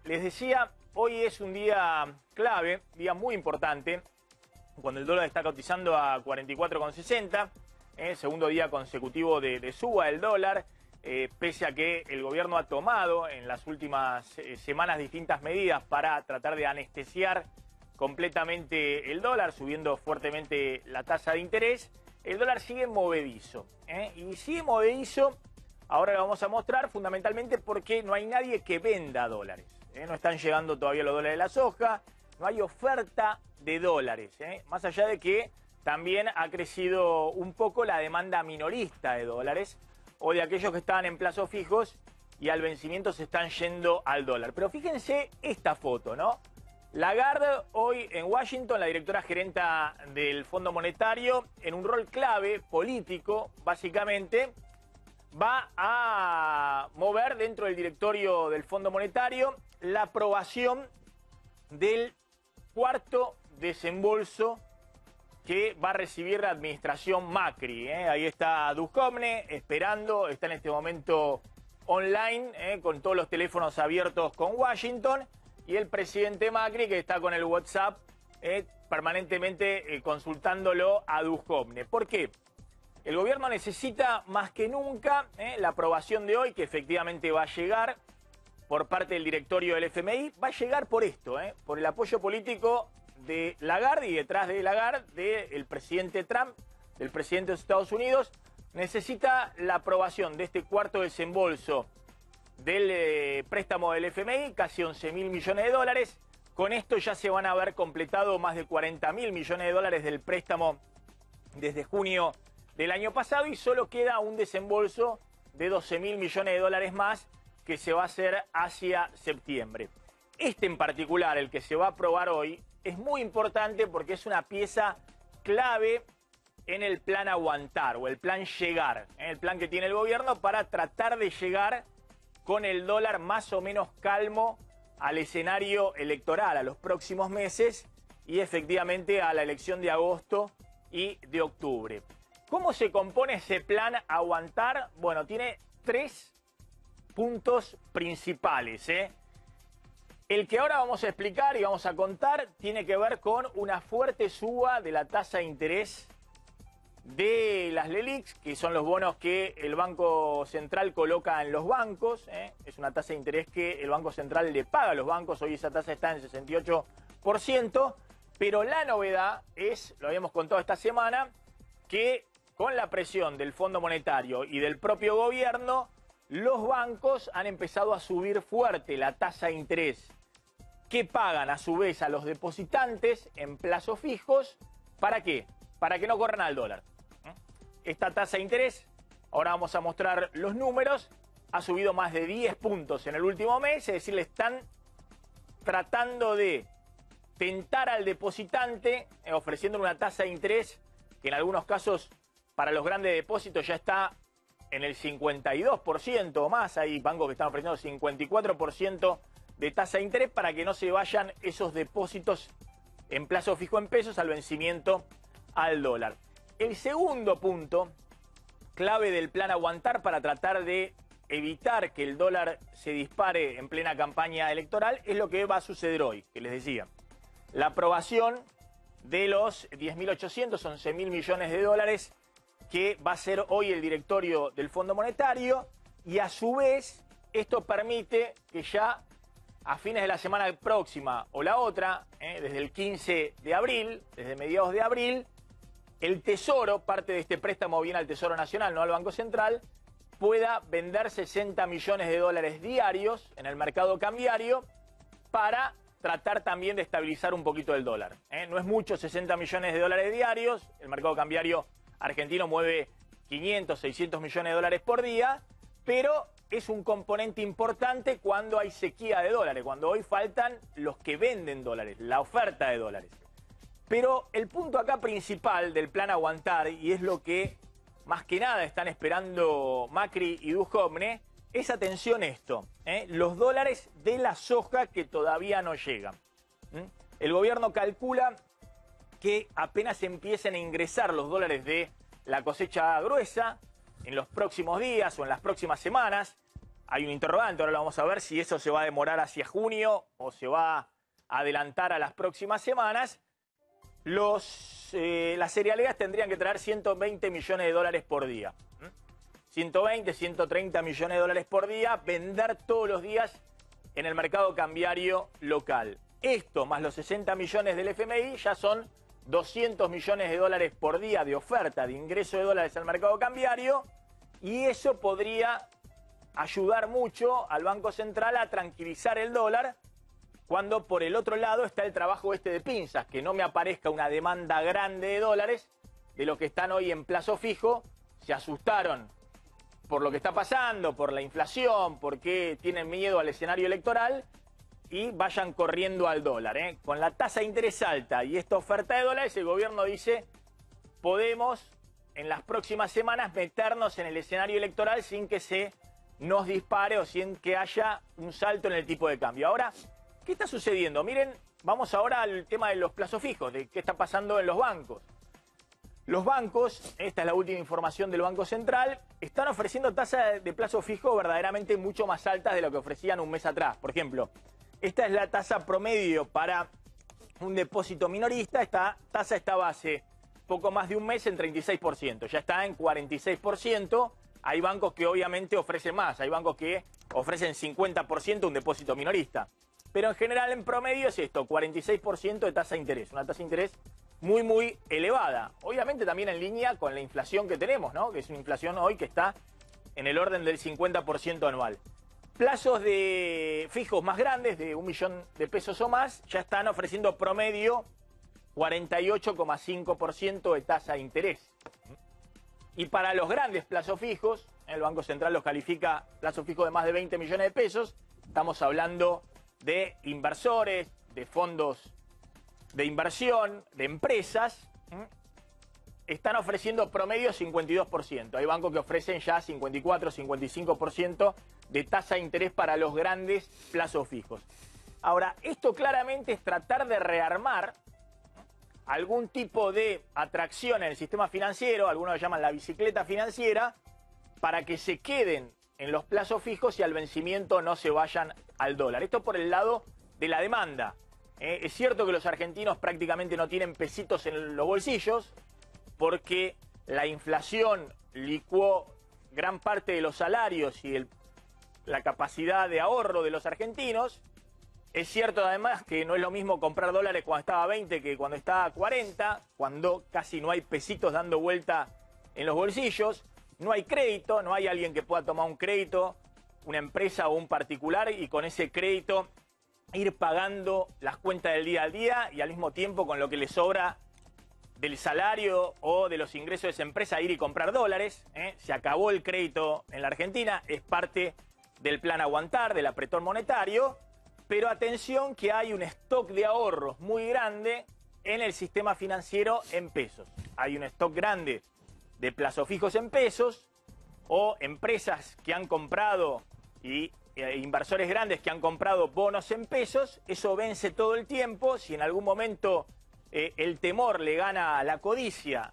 Les decía, hoy es un día clave, día muy importante, cuando el dólar está cotizando a 44,60, segundo día consecutivo de suba del dólar, pese a que el gobierno ha tomado en las últimas semanas distintas medidas para tratar de anestesiar completamente el dólar, subiendo fuertemente la tasa de interés. El dólar sigue movedizo, y sigue movedizo. Ahora lo vamos a mostrar fundamentalmente porque no hay nadie que venda dólares. No están llegando todavía los dólares de la soja, no hay oferta de dólares. Más allá de que también ha crecido un poco la demanda minorista de dólares o de aquellos que estaban en plazos fijos y al vencimiento se están yendo al dólar. Pero fíjense esta foto, ¿no? Lagarde hoy en Washington, la directora gerenta del Fondo Monetario, en un rol clave político, básicamente, va a mover dentro del directorio del Fondo Monetario la aprobación del cuarto desembolso que va a recibir la administración Macri. Ahí está Duhovne esperando, está en este momento online, con todos los teléfonos abiertos con Washington, y el presidente Macri que está con el WhatsApp permanentemente consultándolo a Duhovne. ¿Por qué? El gobierno necesita más que nunca la aprobación de hoy, que efectivamente va a llegar por parte del directorio del FMI, va a llegar por esto, por el apoyo político de Lagarde y detrás de Lagarde del presidente Trump, del presidente de los Estados Unidos. Necesita la aprobación de este cuarto desembolso del préstamo del FMI, casi 11.000 millones de dólares. Con esto ya se van a haber completado más de 40.000 millones de dólares del préstamo desde junio del año pasado y solo queda un desembolso de 12.000 millones de dólares más que se va a hacer hacia septiembre. Este en particular, el que se va a aprobar hoy, es muy importante porque es una pieza clave en el plan aguantar o el plan llegar, el plan que tiene el gobierno para tratar de llegar con el dólar más o menos calmo al escenario electoral, a los próximos meses y efectivamente a la elección de agosto y de octubre. ¿Cómo se compone ese plan aguantar? Bueno, tiene tres puntos principales. El que ahora vamos a explicar y vamos a contar tiene que ver con una fuerte suba de la tasa de interés de las LELIQs, que son los bonos que el Banco Central coloca en los bancos. Es una tasa de interés que el Banco Central le paga a los bancos. Hoy esa tasa está en 68%, pero la novedad es, lo habíamos contado esta semana, que con la presión del Fondo Monetario y del propio gobierno, los bancos han empezado a subir fuerte la tasa de interés que pagan a su vez a los depositantes en plazos fijos. ¿Para qué? Para que no corran al dólar. Esta tasa de interés, ahora vamos a mostrar los números, ha subido más de 10 puntos en el último mes, es decir, le están tratando de tentar al depositante, ofreciéndole una tasa de interés que en algunos casos para los grandes depósitos ya está en el 52% o más. Hay bancos que están ofreciendo 54% de tasa de interés para que no se vayan esos depósitos en plazo fijo en pesos al vencimiento al dólar. El segundo punto clave del plan aguantar para tratar de evitar que el dólar se dispare en plena campaña electoral es lo que va a suceder hoy, que les decía. La aprobación de los 10.800, 11.000 millones de dólares que va a ser hoy el directorio del Fondo Monetario, y a su vez esto permite que ya a fines de la semana próxima o la otra, desde el 15 de abril, desde mediados de abril, el Tesoro, parte de este préstamo viene al Tesoro Nacional, no al Banco Central, pueda vender 60 millones de dólares diarios en el mercado cambiario para tratar también de estabilizar un poquito el dólar. No es mucho, 60 millones de dólares diarios, el mercado cambiario argentino mueve 500, 600 millones de dólares por día, pero es un componente importante cuando hay sequía de dólares, cuando hoy faltan los que venden dólares, la oferta de dólares. Pero el punto acá principal del plan aguantar, y es lo que más que nada están esperando Macri y Duhovne, es atención esto, los dólares de la soja que todavía no llegan. El gobierno calcula que apenas empiecen a ingresar los dólares de la cosecha gruesa en los próximos días o en las próximas semanas, hay un interrogante, ahora lo vamos a ver si eso se va a demorar hacia junio o se va a adelantar a las próximas semanas. Las cerealeras tendrían que traer 120 millones de dólares por día. 120, 130 millones de dólares por día, vender todos los días en el mercado cambiario local. Esto más los 60 millones del FMI ya son 200 millones de dólares por día de oferta, de ingreso de dólares al mercado cambiario, y eso podría ayudar mucho al Banco Central a tranquilizar el dólar, cuando por el otro lado está el trabajo este de pinzas, que no me aparezca una demanda grande de dólares de los que están hoy en plazo fijo. Se asustaron por lo que está pasando, por la inflación, porque tienen miedo al escenario electoral y vayan corriendo al dólar. Con la tasa de interés alta y esta oferta de dólares, el gobierno dice, podemos en las próximas semanas meternos en el escenario electoral sin que se nos dispare o sin que haya un salto en el tipo de cambio. Ahora, ¿qué está sucediendo? Miren, vamos ahora al tema de los plazos fijos, de qué está pasando en los bancos. Los bancos, esta es la última información del Banco Central, están ofreciendo tasas de plazo fijo verdaderamente mucho más altas de lo que ofrecían un mes atrás. Por ejemplo, esta es la tasa promedio para un depósito minorista. Esta tasa estaba hace poco más de un mes en 36%, ya está en 46%. Hay bancos que obviamente ofrecen más, hay bancos que ofrecen 50% un depósito minorista. Pero en general, en promedio es esto, 46% de tasa de interés, una tasa de interés muy, muy elevada. Obviamente también en línea con la inflación que tenemos, ¿no? Que es una inflación hoy que está en el orden del 50% anual. Plazos de fijos más grandes, de 1 millón de pesos o más, ya están ofreciendo promedio 48,5% de tasa de interés. Y para los grandes plazos fijos, el Banco Central los califica plazos fijos de más de 20 millones de pesos, estamos hablando de inversores, de fondos de inversión, de empresas, están ofreciendo promedio 52%. Hay bancos que ofrecen ya 54, 55% de tasa de interés para los grandes plazos fijos. Ahora, esto claramente es tratar de rearmar algún tipo de atracción en el sistema financiero, algunos lo llaman la bicicleta financiera, para que se queden en los plazos fijos y al vencimiento no se vayan al dólar. Esto por el lado de la demanda. Es cierto que los argentinos prácticamente no tienen pesitos en los bolsillos porque la inflación licuó gran parte de los salarios y la capacidad de ahorro de los argentinos. Es cierto además que no es lo mismo comprar dólares cuando estaba a 20 que cuando está a 40, cuando casi no hay pesitos dando vuelta en los bolsillos. No hay crédito, no hay alguien que pueda tomar un crédito, una empresa o un particular, y con ese crédito ir pagando las cuentas del día a día y al mismo tiempo con lo que le sobra del salario o de los ingresos de esa empresa ir y comprar dólares. Se acabó el crédito en la Argentina, es parte del plan aguantar, del apretón monetario, pero atención que hay un stock de ahorros muy grande en el sistema financiero en pesos. Hay un stock grande de plazos fijos en pesos o empresas que han comprado y inversores grandes que han comprado bonos en pesos. Eso vence todo el tiempo. Si en algún momento el temor le gana a la codicia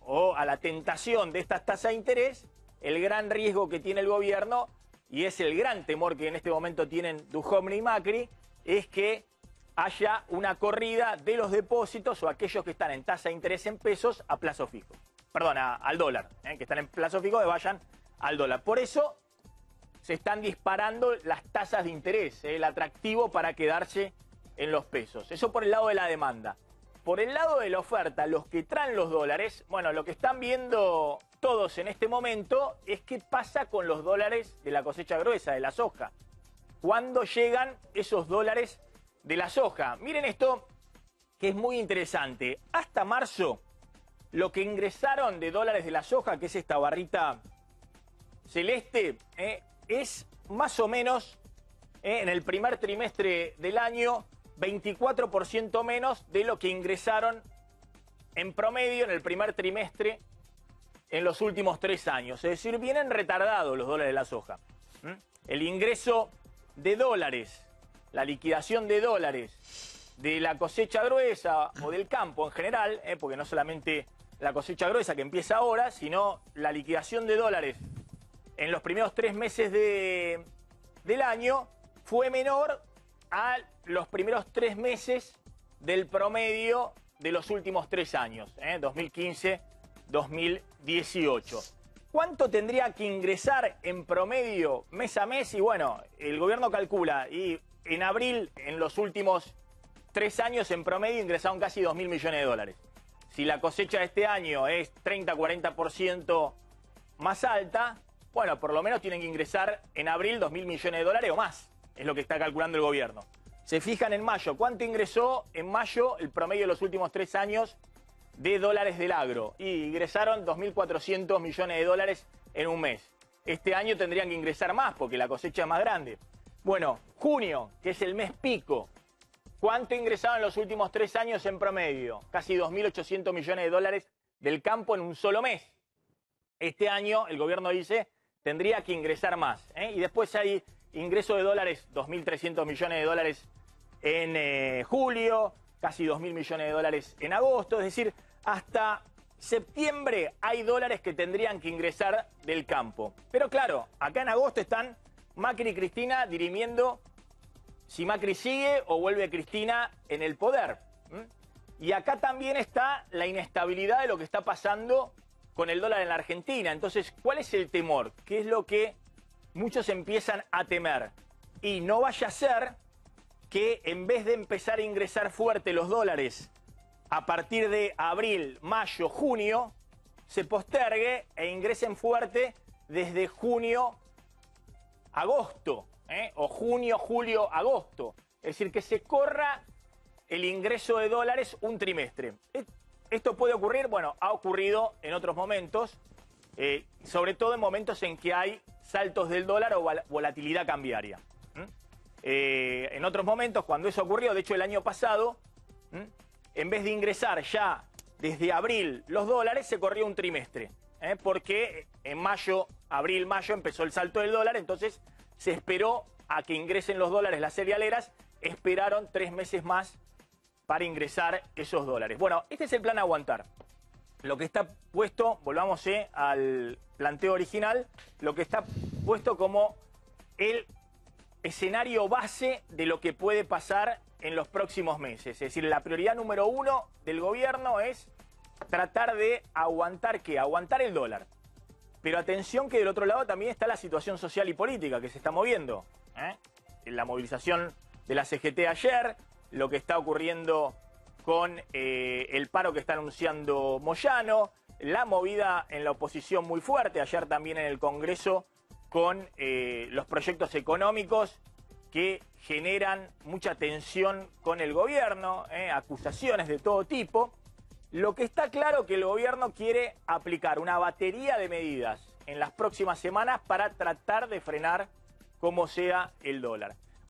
o a la tentación de estas tasas de interés, el gran riesgo que tiene el gobierno, y es el gran temor que en este momento tienen Duhovne y Macri, es que haya una corrida de los depósitos o aquellos que están en tasa de interés en pesos a plazo fijo. Perdón, al dólar, que están en plazo fijo, que vayan al dólar. Por eso se están disparando las tasas de interés, el atractivo para quedarse en los pesos. Eso por el lado de la demanda. Por el lado de la oferta, los que traen los dólares, bueno, lo que están viendo todos en este momento es qué pasa con los dólares de la cosecha gruesa, de la soja. ¿Cuándo llegan esos dólares de la soja? Miren esto, que es muy interesante. Hasta marzo, lo que ingresaron de dólares de la soja, que es esta barrita celeste, es más o menos en el primer trimestre del año 24% menos de lo que ingresaron en promedio en el primer trimestre en los últimos 3 años. Es decir, vienen retardados los dólares de la soja. El ingreso de dólares, la liquidación de dólares de la cosecha gruesa o del campo en general, porque no solamente la cosecha gruesa que empieza ahora, sino la liquidación de dólares en los primeros 3 meses del año fue menor a los primeros 3 meses del promedio de los últimos 3 años, 2015-2018. ¿Cuánto tendría que ingresar en promedio mes a mes? Y bueno, el gobierno calcula, y en abril, en los últimos 3 años, en promedio ingresaron casi 2.000 millones de dólares. Si la cosecha de este año es 30-40% más alta, bueno, por lo menos tienen que ingresar en abril 2.000 millones de dólares o más. Es lo que está calculando el gobierno. Se fijan en mayo. ¿Cuánto ingresó en mayo el promedio de los últimos 3 años de dólares del agro? Y ingresaron 2.400 millones de dólares en un mes. Este año tendrían que ingresar más porque la cosecha es más grande. Bueno, junio, que es el mes pico. ¿Cuánto ingresaron en los últimos 3 años en promedio? Casi 2.800 millones de dólares del campo en un solo mes. Este año, el gobierno dice, tendría que ingresar más. Y después hay ingreso de dólares, 2.300 millones de dólares en julio, casi 2.000 millones de dólares en agosto. Es decir, hasta septiembre hay dólares que tendrían que ingresar del campo. Pero claro, acá en agosto están Macri y Cristina dirimiendo si Macri sigue o vuelve Cristina en el poder. Y acá también está la inestabilidad de lo que está pasando con el dólar en la Argentina. Entonces, ¿cuál es el temor? ¿Qué es lo que muchos empiezan a temer? Y no vaya a ser que en vez de empezar a ingresar fuerte los dólares a partir de abril, mayo, junio, se postergue e ingresen fuerte desde junio, agosto, o junio, julio, agosto. Es decir, que se corra el ingreso de dólares un trimestre. ¿Esto puede ocurrir? Bueno, ha ocurrido en otros momentos, sobre todo en momentos en que hay saltos del dólar o volatilidad cambiaria. En otros momentos, cuando eso ocurrió, de hecho el año pasado, en vez de ingresar ya desde abril los dólares, se corrió un trimestre, porque en mayo, abril, mayo empezó el salto del dólar, entonces se esperó a que ingresen los dólares las cerealeras, esperaron 3 meses más para ingresar esos dólares. Bueno, este es el plan a aguantar. Lo que está puesto, volvamos al planteo original, lo que está puesto como el escenario base de lo que puede pasar en los próximos meses. Es decir, la prioridad número 1 del gobierno es tratar de aguantar, ¿qué? Aguantar el dólar. Pero atención que del otro lado también está la situación social y política que se está moviendo. La movilización de la CGT ayer, lo que está ocurriendo con el paro que está anunciando Moyano, la movida en la oposición muy fuerte, ayer también en el Congreso, con los proyectos económicos que generan mucha tensión con el gobierno, acusaciones de todo tipo. Lo que está claro es que el gobierno quiere aplicar una batería de medidas en las próximas semanas para tratar de frenar como sea el dólar.